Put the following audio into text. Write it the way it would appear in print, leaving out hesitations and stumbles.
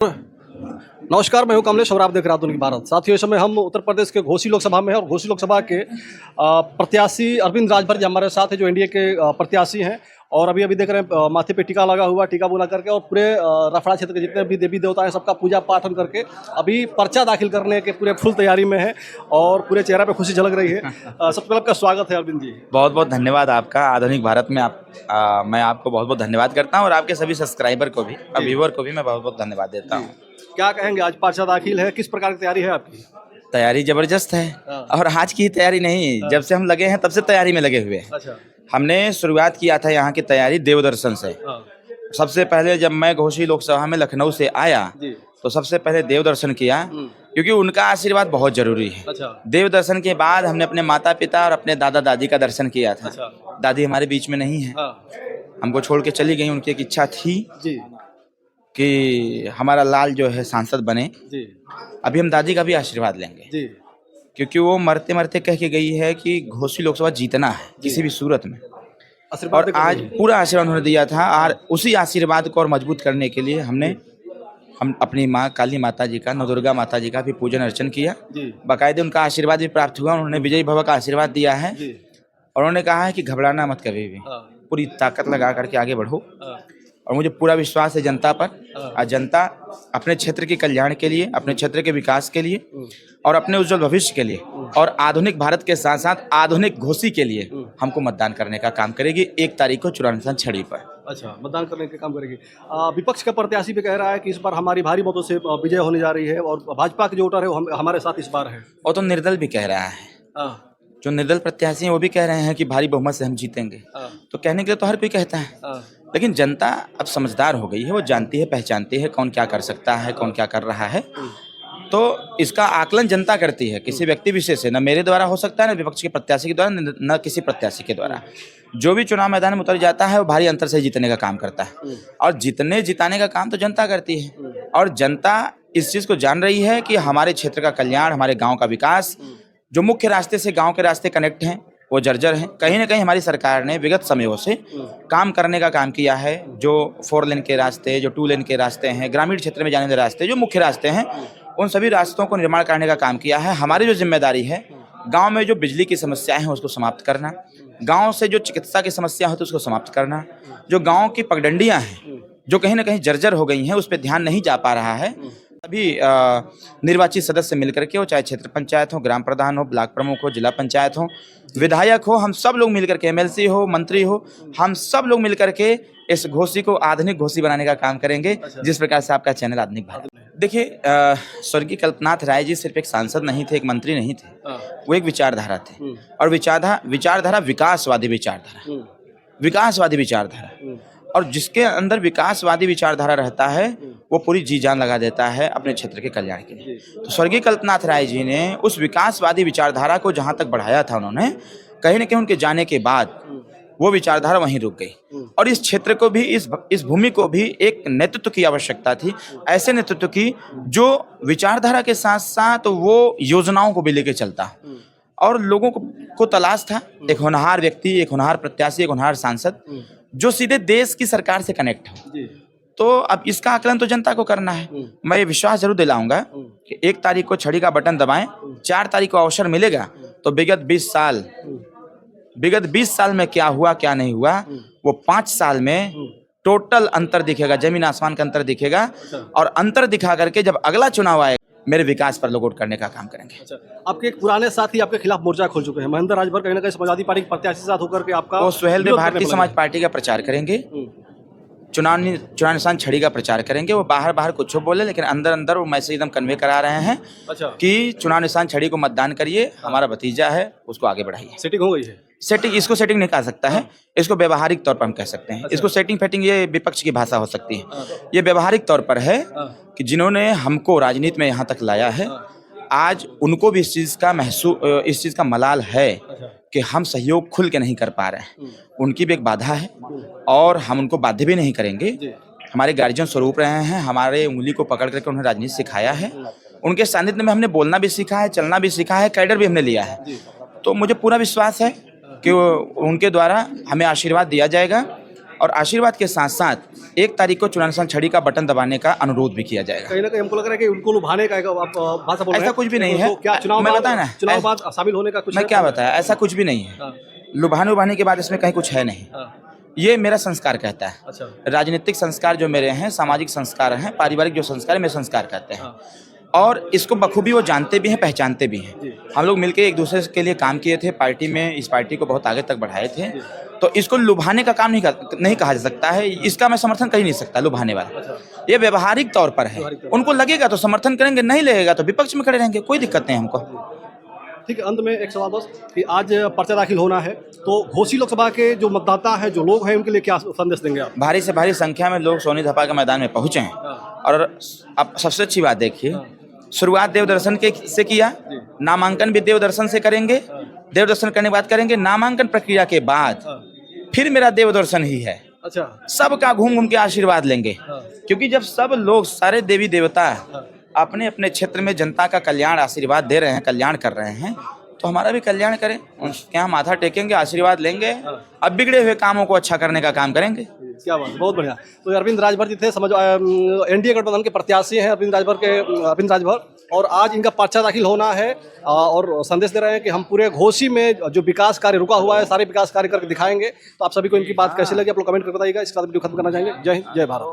नमस्कार, मैं हूं कमलेश और आप देख रहे हैं आधुनिक भारत। साथियों, इस समय हम उत्तर प्रदेश के घोसी लोकसभा में हैं और घोसी लोकसभा के प्रत्याशी अरविंद राजभर जी हमारे साथ हैं, जो एनडीए के प्रत्याशी हैं। और अभी देख रहे हैं माथे पे टीका लगा हुआ, टीका बुला करके, और पूरे रफड़ा क्षेत्र के जितने भी देवी देवता हैं सबका पूजा पाठ हम करके अभी पर्चा दाखिल करने के पूरे फुल तैयारी में है और पूरे चेहरा पे खुशी झलक रही है। सबसे पहले आपका स्वागत है अरविंद जी। बहुत बहुत धन्यवाद आपका। आधुनिक भारत में मैं आपको बहुत बहुत धन्यवाद करता हूं और आपके सभी सब्सक्राइबर को भी और व्यूअर को भी मैं बहुत बहुत धन्यवाद देता हूं। क्या कहेंगे, आज पर्चा दाखिल है, किस प्रकार की तैयारी है आपकी? तैयारी जबरदस्त है और आज की तैयारी नहीं, जब से हम लगे हैं तब से तैयारी में लगे हुए हैं। अच्छा। हमने शुरुआत किया था यहाँ की तैयारी देवदर्शन से। सबसे पहले जब मैं घोसी लोकसभा में लखनऊ से आया तो सबसे पहले देवदर्शन किया, क्योंकि उनका आशीर्वाद बहुत जरूरी है। अच्छा। देवदर्शन के बाद हमने अपने माता पिता और अपने दादा दादी का दर्शन किया था। अच्छा। दादी हमारे बीच में नहीं है, हमको छोड़ के चली गई। उनकी एक इच्छा थी जी कि हमारा लाल जो है सांसद बने। जी। अभी हम दादी का भी आशीर्वाद लेंगे जी। क्योंकि वो मरते मरते कह के गई है कि घोसी लोकसभा जीतना है किसी भी सूरत में, और आज पूरा आशीर्वाद उन्होंने दिया था। और उसी आशीर्वाद को और मजबूत करने के लिए हम अपनी माँ काली माता जी का, नवदुर्गा माता जी का भी पूजन अर्चन किया। बाकायदे उनका आशीर्वाद भी प्राप्त हुआ। उन्होंने विजयी भव का आशीर्वाद दिया है और उन्होंने कहा है कि घबराना मत कभी भी, पूरी ताकत लगा करके आगे बढ़ो। और मुझे पूरा विश्वास है जनता पर, और जनता अपने क्षेत्र के कल्याण के लिए, अपने क्षेत्र के विकास के लिए और अपने उज्जवल भविष्य के लिए और आधुनिक भारत के साथ साथ आधुनिक घोसी के लिए हमको मतदान करने का काम करेगी 1 तारीख को चुनाव निशान छड़ी पर। अच्छा, मतदान करने का काम करेगी। विपक्ष का प्रत्याशी भी कह रहा है कि इस बार हमारी भारी मतों से विजय होने जा रही है और भाजपा के जो वोटर है वो हमारे साथ इस बार है। और तो निर्दल भी कह रहा है, जो निर्दल प्रत्याशी हैं वो भी कह रहे हैं कि भारी बहुमत से हम जीतेंगे। तो कहने के लिए तो हर कोई कहता है, लेकिन जनता अब समझदार हो गई है। वो जानती है, पहचानती है कौन क्या कर सकता है, कौन क्या कर रहा है। तो इसका आकलन जनता करती है, किसी व्यक्ति विशेष से, न मेरे द्वारा हो सकता है, न विपक्ष के प्रत्याशी के द्वारा, न किसी प्रत्याशी के द्वारा। जो भी चुनाव मैदान में उतर जाता है वो भारी अंतर से जीतने का काम करता है, और जिताने का काम तो जनता करती है। और जनता इस चीज़ को जान रही है कि हमारे क्षेत्र का कल्याण, हमारे गाँव का विकास, जो मुख्य रास्ते से गाँव के रास्ते कनेक्ट हैं वो जर्जर हैं। कहीं ना कहीं हमारी सरकार ने विगत समयों से काम करने का काम किया है। जो 4 लेन के रास्ते, जो 2 लेन के रास्ते हैं, ग्रामीण क्षेत्र में जाने वाले रास्ते, जो मुख्य रास्ते हैं, उन सभी रास्तों को निर्माण करने का काम किया है। हमारी जो जिम्मेदारी है, गांव में जो बिजली की समस्याएं हैं उसको समाप्त करना, गांव से जो चिकित्सा की समस्या होती है उसको समाप्त करना, जो गाँव की पगडंडियाँ हैं जो कहीं ना कहीं जर्जर हो गई हैं उस पर ध्यान नहीं जा पा रहा है। अभी निर्वाचित सदस्य मिलकर के, वो चाहे क्षेत्र पंचायत हो, ग्राम प्रधान हो, ब्लॉक प्रमुख हो, जिला पंचायत हो, विधायक हो, हम सब लोग मिलकर के, एमएलसी हो, मंत्री हो, हम सब लोग मिलकर के इस घोसी को आधुनिक घोसी बनाने का काम करेंगे। जिस प्रकार से आपका चैनल आधुनिक भारत। देखिए, स्वर्गीय कल्पनाथ राय जी सिर्फ एक सांसद नहीं थे, एक मंत्री नहीं थे, वो एक विचारधारा थे। और विचारधारा विकासवादी विचारधारा, और जिसके अंदर विकासवादी विचारधारा रहता है वो पूरी जी जान लगा देता है अपने क्षेत्र के कल्याण के लिए। तो स्वर्गीय कल्पनाथ राय जी ने उस विकासवादी विचारधारा को जहाँ तक बढ़ाया था, उन्होंने कहीं न कहीं उनके जाने के बाद वो विचारधारा वहीं रुक गई। और इस क्षेत्र को भी, इस भूमि को भी एक नेतृत्व की आवश्यकता थी, ऐसे नेतृत्व की जो विचारधारा के साथ साथ वो योजनाओं को भी लेके चलता। और लोगों को तलाश था एक होनहार व्यक्ति, एक होनहार प्रत्याशी, एक होनहार सांसद जो सीधे देश की सरकार से कनेक्ट हो। तो अब इसका आकलन तो जनता को करना है। मैं ये विश्वास जरूर दिलाऊंगा कि 1 तारीख को छड़ी का बटन दबाएं, 4 तारीख को अवसर मिलेगा तो विगत 20 साल में क्या हुआ क्या नहीं हुआ वो 5 साल में टोटल अंतर दिखेगा, जमीन आसमान का अंतर दिखेगा। और अंतर दिखा करके जब अगला चुनाव आएगा, मेरे विकास पर लोग वोट करने का काम करेंगे। अच्छा, आपके एक पुराने साथी आपके खिलाफ मोर्चा खोल चुके हैं, महेंद्र राजभर कहीं ना कहीं समाजवादी पार्टी के प्रत्याशी के साथ होकर के आपका, वो सुहेल में भारतीय समाज पार्टी का प्रचार करेंगे, चुनाव निशान छड़ी का प्रचार करेंगे। वो बाहर कुछ बोले, लेकिन अंदर वो मैसेज एकदम कन्वे करा रहे हैं। अच्छा। कि चुनाव निशान छड़ी को मतदान करिए, हमारा भतीजा है, उसको आगे बढ़ाइए। सेटिंग हो गई है? इसको सेटिंग नहीं कह सकता है, इसको व्यवहारिक तौर पर हम कह सकते हैं। इसको सेटिंग फेटिंग ये विपक्ष की भाषा हो सकती है। ये व्यवहारिक तौर पर है कि जिन्होंने हमको राजनीति में यहाँ तक लाया है, आज उनको भी इस चीज़ का मलाल है कि हम सहयोग खुल के नहीं कर पा रहे हैं। उनकी भी एक बाधा है और हम उनको बाध्य भी नहीं करेंगे। हमारे गार्जियन स्वरूप रहे हैं, हमारे उंगली को पकड़ करके उन्हें राजनीति सिखाया है। उनके सानिध्य में हमने बोलना भी सीखा है, चलना भी सीखा है, कैडर भी हमने लिया है। तो मुझे पूरा विश्वास है कि उनके द्वारा हमें आशीर्वाद दिया जाएगा और आशीर्वाद के साथ साथ 1 तारीख को चुनाव छड़ी का बटन दबाने का अनुरोध भी किया जाएगा। कहीं ना कहीं हमको लग रहा है कि उनको लुभाने का आप भाषा बोल रहे हैं। ऐसा कुछ भी नहीं है। तो क्या चुनाव मैं बाद बताया ना, चुनाव बाद शामिल होने का कुछ मैं है? क्या बताया, ऐसा कुछ भी नहीं है। हाँ, लुभाने उभाने के बाद इसमें कहीं कुछ है नहीं। हाँ, ये मेरा संस्कार कहता है। अच्छा, राजनीतिक संस्कार जो मेरे हैं, सामाजिक संस्कार हैं, पारिवारिक जो संस्कार है मेरे संस्कार कहते हैं। हाँ, और इसको बखूबी वो जानते भी हैं, पहचानते भी हैं। जी। हम लोग मिलके एक दूसरे के लिए काम किए थे, पार्टी में इस पार्टी को बहुत आगे तक बढ़ाए थे। तो इसको लुभाने का काम नहीं कहा जा सकता है। इसका मैं समर्थन कर ही नहीं सकता लुभाने वाला। ये व्यवहारिक तौर पर है। उनको लगेगा तो समर्थन करेंगे, नहीं लगेगा तो विपक्ष में खड़े रहेंगे, कोई दिक्कत नहीं हमको। ठीक है। अंत में एक सवाल बस कि आज पर्चा दाखिल होना है, तो घोसी लोकसभा के जो मतदाता हैं, जो लोग हैं, उनके लिए क्या संदेश देंगे आप? भारी से भारी संख्या में लोग सोनी धपा के मैदान में पहुंचे हैं। और अब सबसे अच्छी बात देखिए, शुरुआत देव दर्शन से किया, नामांकन भी देव दर्शन से करेंगे। देव दर्शन करने के बाद करेंगे नामांकन प्रक्रिया के बाद फिर मेरा देव दर्शन ही है। अच्छा, सबका घूम घूम के आशीर्वाद लेंगे, क्योंकि जब सब लोग, सारे देवी देवता अपने अपने क्षेत्र में जनता का कल्याण आशीर्वाद दे रहे हैं, कल्याण कर रहे हैं, तो हमारा भी कल्याण करें। उनके यहाँ माथा टेकेंगे, आशीर्वाद लेंगे, अब बिगड़े हुए कामों को अच्छा करने का काम करेंगे। क्या बात, बहुत बढ़िया। तो अरविंद राजभर जी थे, समझ एनडीए गठबंधन के प्रत्याशी हैं अरविंद राजभर, और आज इनका पर्चा दाखिल होना है और संदेश दे रहे हैं कि हम पूरे घोसी में जो विकास कार्य रुका हुआ है, सारे विकास कार्य करके दिखाएंगे। तो आप सभी को इनकी बात कैसी लगी, आप लोग कमेंट करके बताइएगा। इसके बाद वीडियो खत्म करना चाहेंगे। जय हिंद, जय भारत।